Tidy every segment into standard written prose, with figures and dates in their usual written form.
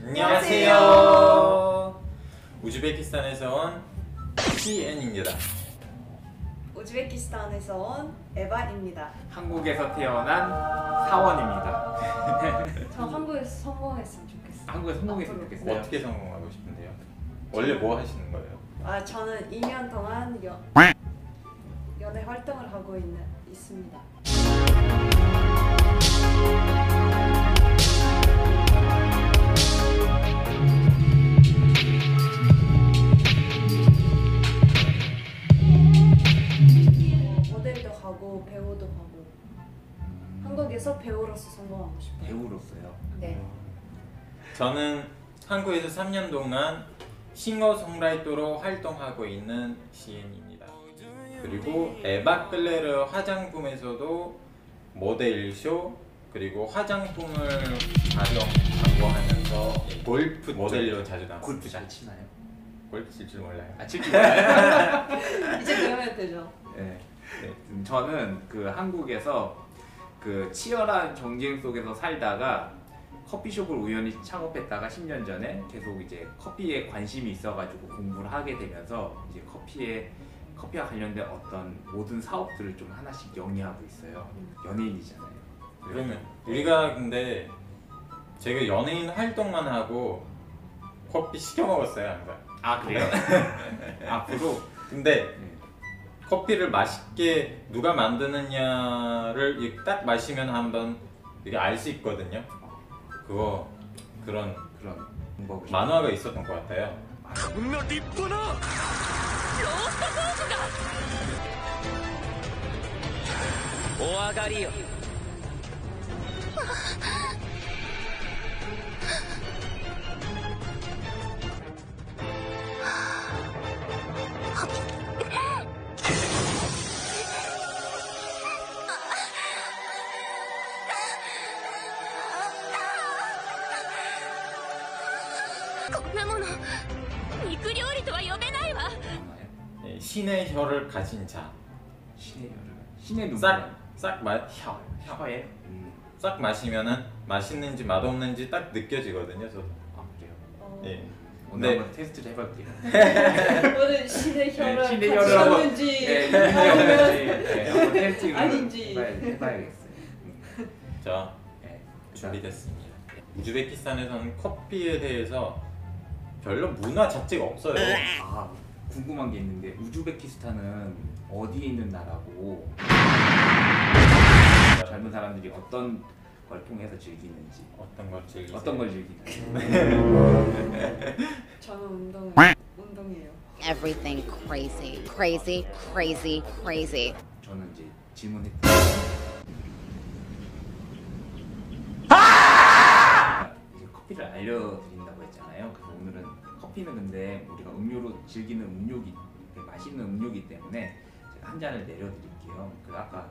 안녕하세요. 우즈베키스탄에서 온 CN입니다. 우즈베키스탄에서 온 에바입니다. 한국에서 태어난 사원입니다. 저 한국에서 성공했으면 좋겠어요. 한국에서 성공했으면 좋겠어요. 어떻게 성공하고 싶은데요? 원래 뭐 하시는 거예요? 저는 2년 동안 연애 활동을 하고 있습니다. 모델도 하고 배우도 하고 한국에서 배우로서 성공하고 싶어요. 배우로서요? 네. 저는 한국에서 3년 동안 싱어송라이터로 활동하고 있는 CN입니다. 그리고 에바 클레르 화장품에서도 모델쇼 그리고 화장품을 광고하면서 골프 모델로 자주 나왔어요. 골프 잘 치나요? 골프 칠 줄 몰라요. 칠 줄 몰라요? 이제 배우면 되죠. 네. 저는 그 한국에서 그 치열한 경쟁 속에서 살다가 커피숍을 우연히 창업했다가 10년 전에 계속 이제 커피에 관심이 있어가지고 공부를 하게 되면서 이제 커피와 관련된 어떤 모든 사업들을 좀 하나씩 영위하고 있어요. 연예인이잖아요. 그러면 우리가 근데 제가 연예인 활동만 하고 커피 시켜 먹었어요 항상. 아 그래요? 앞으로 근데 커피를 맛있게 누가 만드느냐를 딱 마시면 한번 이게 알 수 있거든요. 그런 방법을 만화가 있었던 것 같아요. 오아가리요. 신의 혀를 가진 자. 신의 혀를 신의 눈 싹 혀에 싹 마시면은 맛있는지 맛없는지 딱 느껴지거든요. 저도. 아 그래요? 예. 오늘 네. 한번 테스트를 해볼게요. 오늘 신의 혀를 신의 혀를 한번 가졌는지 한번 테스팅을 아닌지 해봐야겠어요. 자, 준비됐습니다. 우즈베키스탄에서는 커피에 대해서 별로 문화 자체가 없어요. 아 궁금한 게 있는데 우즈베키스탄은 어디에 있는 나라고 젊은 사람들이 어떤 걸 통해서 즐기는지 어떤 걸 즐기세요? 어떤 걸 즐기는지 저는 운동이에요. Everything crazy, crazy, crazy, crazy. 저는 이제 질문했죠. 이제 커피를 알려드린다고 했잖아요. 그래서 오늘은 커피는 근데 우리가 음료로 즐기는 음료기 맛있는 음료기 때문에 제가 한 잔을 내려드릴게요. 그 아까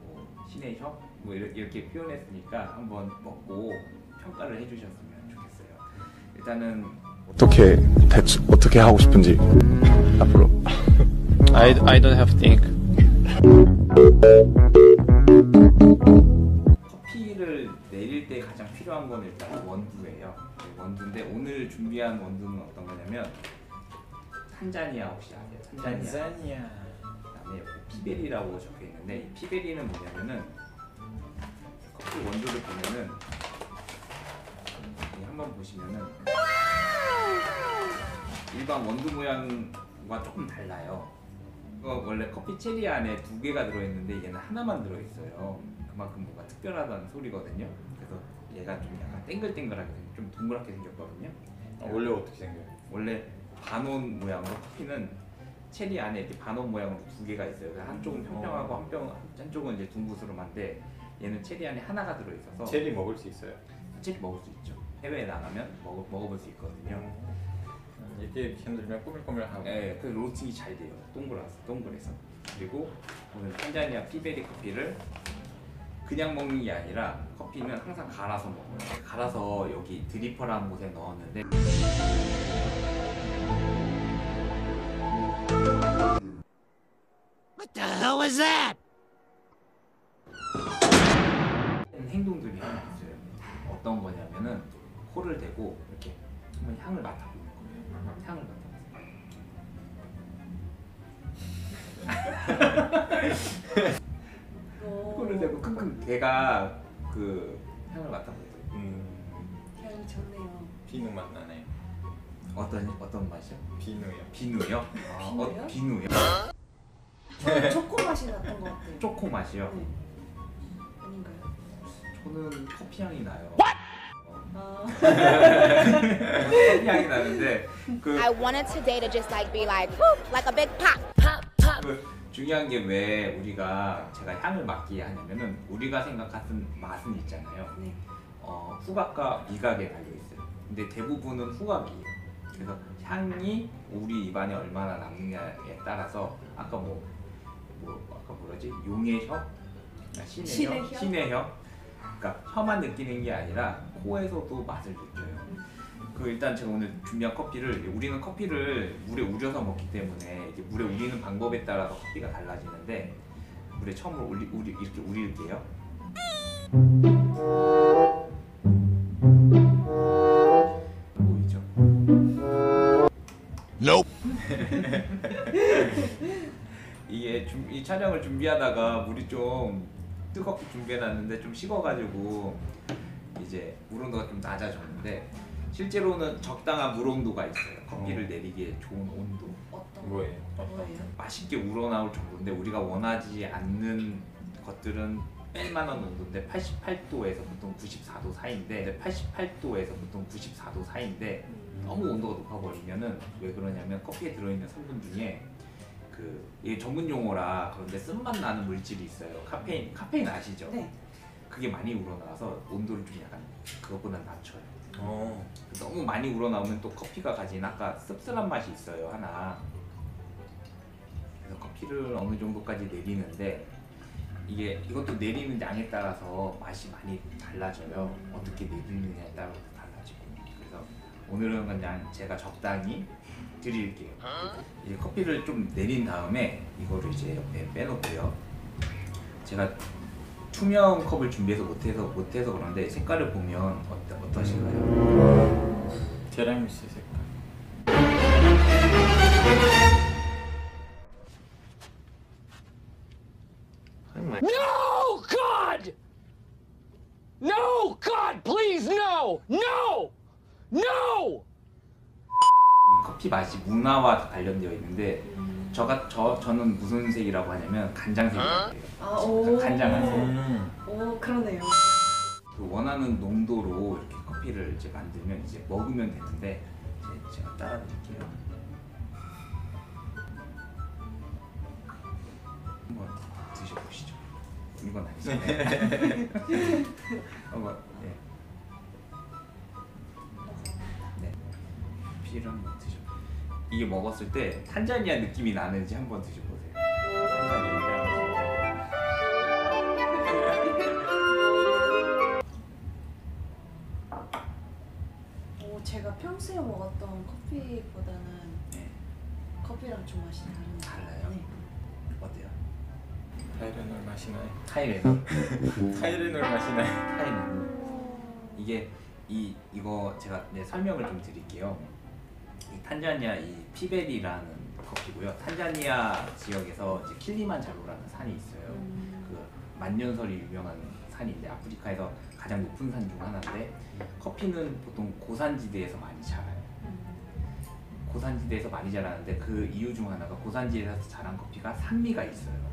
뭐 신의 혀 뭐 이렇게 표현했으니까 한번 먹고 평가를 해주셨으면 좋겠어요. 일단은 어떻게 하고 싶은지 앞으로. I don't have to think. 커피를 내릴 때 가장 필요한 건 일단 원두예요. 원두인데 오늘 준비한 원두는 어떤 거냐면 탄자니아 혹시 아세요? 탄자니아. 그다음에 여기 피베리라고 적혀 있는데 이 피베리는 뭐냐면은 커피 원두를 보면은 한번 보시면은 일반 원두 모양과 조금 달라요. 원래 커피 체리 안에 2개가 들어있는데 얘는 하나만 들어있어요. 그만큼 뭔가 특별하다는 소리거든요. 그래서 얘가 좀 약간 땡글땡글하게 좀 동그랗게 생겼거든요. 원래 어떻게 생겨요? 원래 반원 모양으로 커피는 체리 안에 이렇게 반원 모양으로 2개가 있어요. 한쪽은 평평하고 한쪽은 이제 둥그스름한데 얘는 체리 안에 하나가 들어있어서 체리 먹을 수 있어요? 체리 먹을 수 있죠. 해외에 나가면 먹어볼 수 있거든요. 이렇게 흔들면 꼬물꼬물하고. 네, 그 로스팅이 잘 돼요. 동그래서. 그리고 오늘 탄자니아 피베리 커피를 그냥 먹는 게 아니라 커피는 항상 갈아서 먹어요. 갈아서 여기 드리퍼라는 곳에 넣었는데 What the hell was that? 행동들이 하나 있어요. 어떤 거냐면은 코를 대고 이렇게 한번 향을 맡아보는 거예요. 향을 맡아보세요. 코를 대고 킁킁 걔가 그 향을 맡아보세요. 향이 좋네요. 비누 맛 나네. 어떤 맛이요? 비누요. 비누요? 비누요? 비누요? 저는 초코 맛이 났던 것 같아요. 초코 맛이요? 네. 아닌가요? 저는 커피 향이 나요. 아, 커피 향이 나는데 그 I wanted today to just like be like, whoop, like a big pop. 그 중요한 게 왜 우리가 제가 향을 맡기게 하냐면은 우리가 생각하는 맛은 있잖아요. 네. 후각과 미각에 달려 있어요. 근데 대부분은 후각이에요. 그래서 향이 우리 입안에 얼마나 남느냐에 따라서 아까 아까 뭐라지? 용의 혀? 신의 혀? 신의 혀? 그러니까 혀만 느끼는 게 아니라 코에서도 맛을 느껴요. 그 일단 제가 오늘 준비한 커피를 우리는 커피를 물에 우려서 먹기 때문에 이게 물에 우리는 방법에 따라서 커피가 달라지는데 물에 처음으로 이렇게 우릴게요. 보이죠? Nope. 이게 이 촬영을 준비하다가 물이 좀 뜨겁게 준비해놨는데 좀 식어가지고 이제 물 온도가 좀 낮아졌는데 실제로는 적당한 물 온도가 있어요. 커피를 내리기에 좋은 온도. 어떤 뭐예요? 뭐예요? 맛있게 우러나올 정도인데 우리가 원하지 않는 것들은 뺄 만한 온도인데 88도에서 보통 94도 사이인데 88도에서 보통 94도 사이인데 너무 온도가 높아버리면은 왜 그러냐면 커피에 들어있는 성분 중에 이게 전문 용어라 그런데 쓴맛 나는 물질이 있어요. 카페인 아시죠? 네. 그게 많이 우러나와서 온도를 좀 약간 그것보다 낮춰요. 어. 너무 많이 우러나오면 또 커피가 가진 아까 씁쓸한 맛이 있어요 하나. 그래서 커피를 어느 정도까지 내리는데 이것도 내리는 양에 따라서 맛이 많이 달라져요. 어떻게 내리느냐에 따라서 달라지고. 그래서 오늘은 그냥 제가 적당히 드릴게요. 이제 커피를 좀 내린 다음에 이거를 이제 옆에 빼놓고요. 제가 투명 컵을 준비해서 못해서 그런데 색깔을 보면 어떠신가요? 티라미수 색깔. No, God! No, God, please, no! No! No! 이 커피 맛이 문화와 관련되어 있는데 저는 무슨 색이라고 하냐면 간장색이라고 해요. 아, 오. 간장한 색. 오, 그러네요. 그 원하는 농도로 이렇게 커피를 이제 만들면 이제 먹으면 되는데 이제 제가 따라 드릴게요. 한번 드셔보시죠. 이건 아니잖아요. 한번 네. 네. 커피를 한번 드셔. 이게 먹었을 때 탄자니아 느낌이 나는지 한번 드셔보세요. 오, 제가 평소에 먹었던 커피보다는 네. 커피랑 좀 맛이 달라요? 네. 어때요? 타이레놀 맛이 나요. 타이레놀. 타이레놀 맛이 나요. 타이레놀. 이게 이거 제가 설명을 좀 드릴게요. 이 탄자니아 이 피베리라는 커피고요. 탄자니아 지역에서 이제 킬리만자로라는 산이 있어요. 그 만년설이 유명한 산인데 아프리카에서 가장 높은 산 중 하나인데 커피는 보통 고산지대에서 많이 자라요. 고산지대에서 많이 자라는데 그 이유 중 하나가 고산지대에서 자란 커피가 산미가 있어요.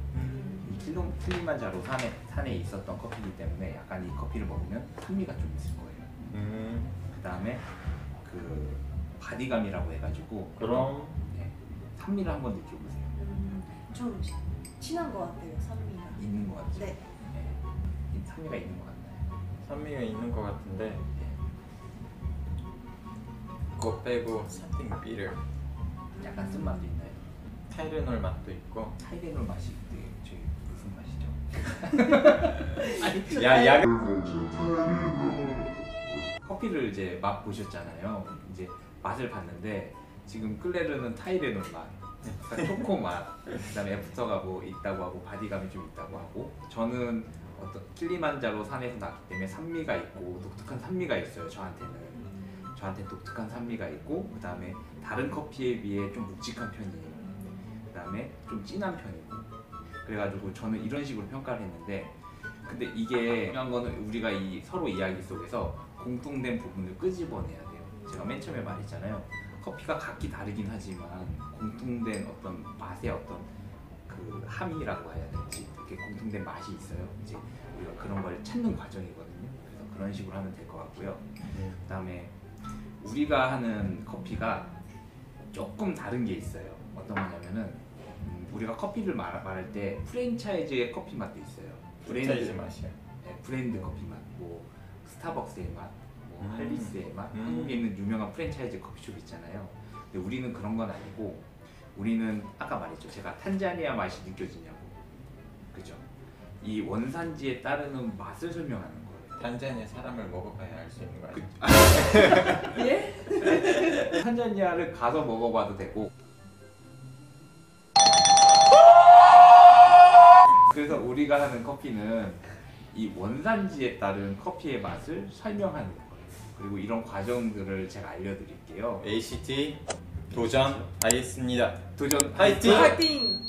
이 킬리만자로 산에 있었던 커피이기 때문에 약간 이 커피를 먹으면 산미가 좀 있을 거예요. 그 다음에 그 바디감이라고 해가지고 그럼 네, 산미를 한번 느껴보세요. 좀 진한 것 같아요, 산미가. 있는 것 같죠? 네. 이 산미가 있는 것 같나요? 산미가 있는 것 같은데 네. 그거 빼고 something bitter. 약간 쓴맛도 있나요? 타이레놀 맛도 있고. 타이레놀 맛이 저기 무슨 맛이죠? 야 커피를 이제 맛 보셨잖아요. 이제 맛을 봤는데 지금 클레르는 타이레놀 맛, 그러니까 초코 맛, 그다음에 애프터가 뭐 있다고 하고 바디감이 좀 있다고 하고 저는 어떤 킬리만자로 산에서 났기 때문에 산미가 있고 독특한 산미가 있어요 저한테는. 저한테 독특한 산미가 있고 그 다음에 다른 커피에 비해 좀 묵직한 편이에요. 그 다음에 좀 진한 편이고 그래가지고 저는 이런 식으로 평가를 했는데 근데 이게 중요한 거는 우리가 이 서로 이야기 속에서 공통된 부분을 끄집어내야 돼요. 제가 맨 처음에 말했잖아요. 커피가 각기 다르긴 하지만 공통된 어떤 맛의 어떤 그 함이라고 해야 될지 이렇게 공통된 맛이 있어요. 이제 우리가 그런 걸 찾는 과정이거든요. 그래서 그런 식으로 하면 될 것 같고요. 그다음에 우리가 하는 커피가 조금 다른 게 있어요. 어떤 거냐면은 우리가 커피를 말할 때 프랜차이즈의 커피 맛도 있어요. 프랜차이즈 맛이야. 네, 브랜드 커피 맛, 뭐 스타벅스의 맛, 뭐 할리스의 맛, 음. 한국에 있는 유명한 프랜차이즈 커피숍 있잖아요. 근데 우리는 그런 건 아니고 우리는 아까 말했죠. 제가 탄자니아 맛이 느껴지냐고. 그죠? 이 원산지에 따르는 맛을 설명하는 거예요. 탄자니아 사람을 먹어봐야 알 수 있는 거 아니야? 예? 탄자니아를 가서 먹어봐도 되고. 그래서 우리가 하는 커피는 이 원산지에 따른 커피의 맛을 설명하는 거예요. 그리고 이런 과정들을 제가 알려드릴게요. ACT 도전하겠습니다. 도전 화이팅! 화이팅!